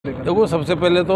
देखो, सबसे पहले तो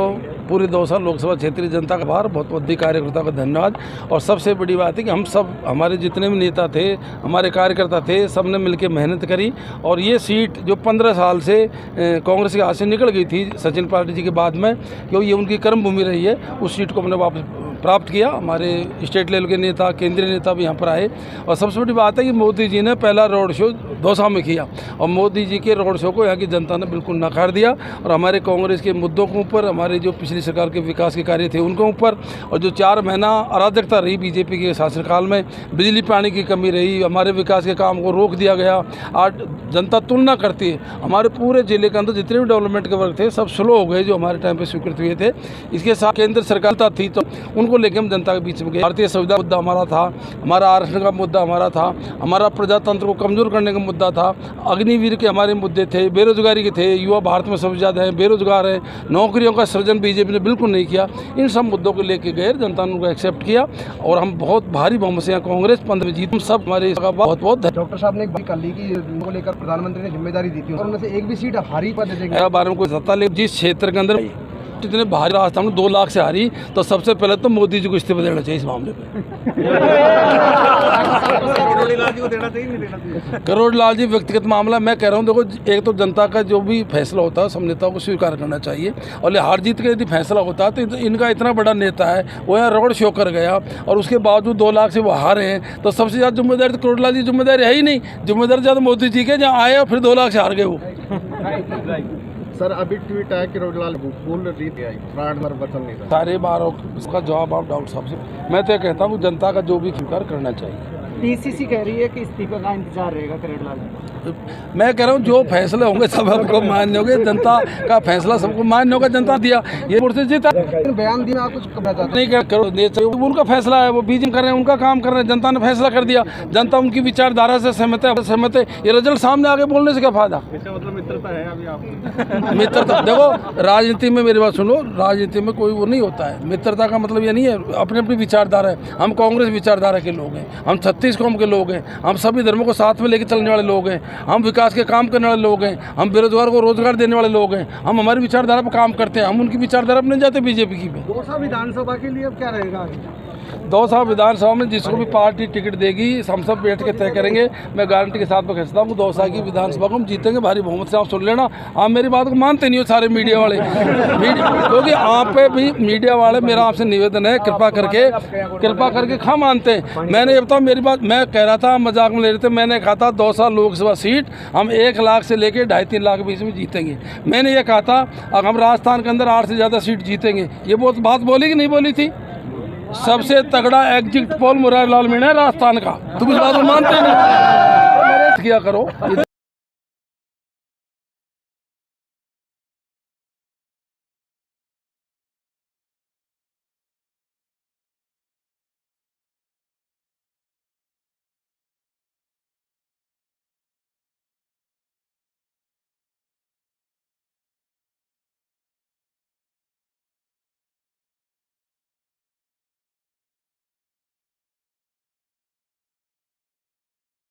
पूरे 2 साल लोकसभा क्षेत्रीय जनता का आभार, बहुत बहुत कार्यकर्ता का धन्यवाद। और सबसे बड़ी बात है कि हम सब, हमारे जितने भी नेता थे, हमारे कार्यकर्ता थे, सब ने मिलकर मेहनत करी और ये सीट जो 15 साल से कांग्रेस के हाथ से निकल गई थी सचिन पायलट जी के बाद में, क्योंकि ये उनकी कर्म भूमि रही है, उस सीट को हमने वापस प्राप्त किया। हमारे स्टेट लेवल के नेता, केंद्रीय नेता भी यहाँ पर आए। और सबसे बड़ी बात है कि मोदी जी ने पहला रोड शो दौसा में किया और मोदी जी के रोड शो को यहाँ की जनता ने बिल्कुल नकार दिया। और हमारे कांग्रेस के मुद्दों के ऊपर, हमारे जो पिछली सरकार के विकास के कार्य थे उनके ऊपर, और जो 4 महीना अराजकता रही बीजेपी के शासनकाल में, बिजली पानी की कमी रही, हमारे विकास के काम को रोक दिया गया। आज जनता तुलना करती है, हमारे पूरे जिले के अंदर जितने भी डेवलपमेंट के वर्क थे सब स्लो हो गए जो हमारे टाइम पे स्वीकृत हुए थे। इसके साथ केंद्र सरकार थी तो उनको लेकर हम जनता के बीच में गए। भारतीय संविधान मुद्दा हमारा था, हमारा आरक्षण का मुद्दा हमारा था, हमारा प्रजातंत्र को कमजोर करने का मुद्दा था, अग्निवीर के हमारे मुद्दे थे, बेरोजगारी के थे, युवा भारत में सबसे ज़्यादा हैं, बेरोजगार हैं, नौकरियों का सृजन बीजेपी ने बिल्कुल नहीं किया। इन सब मुद्दों को लेके गए, जनता ने उनको एक्सेप्ट किया और हम बहुत भारी बहुमत से कांग्रेस 15 में जीत। हम सब हमारे बहुत बहुत डॉक्टर साहब ने एक बात कल की को लेकर प्रधानमंत्री ने जिम्मेदारी दी थी और उनमें से एक भी सीट हारी पर दे देंगे। बारे में कोई सत्ता ले, जिस क्षेत्र के अंदर इतने भारी राजस्थान में 2 लाख से हारी, तो सबसे पहले तो मोदी जी को इस्तीफा देना चाहिए इस मामले पे। करोड़ लाल जी व्यक्तिगत मामला, मैं कह रहा हूँ देखो, एक तो जनता का जो भी फैसला होता है सब नेताओं को स्वीकार करना चाहिए। और हार जीत का यदि फैसला होता है तो इनका इतना बड़ा नेता है वो यहाँ रोड शो कर गया और उसके बावजूद 2 लाख से वो हारे हैं, तो सबसे ज़्यादा जिम्मेदारी तो करोड़ लाल जी जिम्मेदारी है ही नहीं। जिम्मेदारी ज़्यादा मोदी जी के, जहाँ आए और फिर 2 लाख से हार गए वो। सर, अभी ट्वीट आया कि रोडलाल बोल रही थी वचन नहीं था। सारे बार उसका जवाब आप डॉक्टर साहब से, मैं तो कहता हूँ जनता का जो भी स्वीकार करना चाहिए। पीसीसी कह रही है कि इस्तीफे का इंतजार रहेगा करेड़लाल। मैं कह रहा हूँ जो फैसले होंगे सब आपको मान्य होंगे, जनता का फैसला सबको मान्य होगा। जनता दिया ये से जीता, बयान दिया कुछ नहीं करो, उनका फैसला है, वो बीजेपी कर रहे हैं, उनका काम कर रहे हैं, जनता ने फैसला कर दिया, जनता उनकी विचारधारा से सहमत है। ये रिजल्ट सामने आगे बोलने से क्या फायदा। मतलब मित्रता है अभी आप मित्रता देखो, राजनीति में मेरी बात सुनो, राजनीति में कोई वो नहीं होता है। मित्रता का मतलब ये नहीं है, अपनी अपनी विचारधारा है। हम कांग्रेस विचारधारा के लोग हैं, हम 36 कौम के लोग हैं, हम सभी धर्मों को साथ में लेकर चलने वाले लोग हैं, हम विकास के काम करने वाले लोग हैं, हम बेरोजगार को रोजगार देने वाले लोग हैं, हम हमारी विचारधारा पर काम करते हैं, हम उनकी विचारधारा पर नहीं जाते बीजेपी की। दौसा विधानसभा के लिए अब क्या रहेगा? दौसा विधानसभा में जिसको भी पार्टी टिकट देगी हम सब बैठ के तय करेंगे। मैं गारंटी के साथ में कहता हूँ दौसा की विधानसभा को हम जीतेंगे भारी बहुमत से। आप सुन लेना, आप मेरी बात को मानते नहीं हो सारे मीडिया वाले, क्योंकि आप पे भी मीडिया वाले, मेरा आपसे निवेदन है कृपा करके खा मानते हैं। मैंने ये बताऊँ मेरी बात, मैं कह रहा था, मजाक में ले रहे थे, मैंने कहा था दौसा लोकसभा सीट हम 1 लाख से लेकर 2.5-3 लाख के बीच में जीतेंगे। मैंने ये कहा था अगर हम राजस्थान के अंदर 8 से ज़्यादा सीट जीतेंगे। ये बहुत बात बोली कि नहीं बोली थी? सबसे तगड़ा एग्जिट पोल मुरारी लाल मीणा है राजस्थान का, तुम इस बात को मानते नहीं किया करो।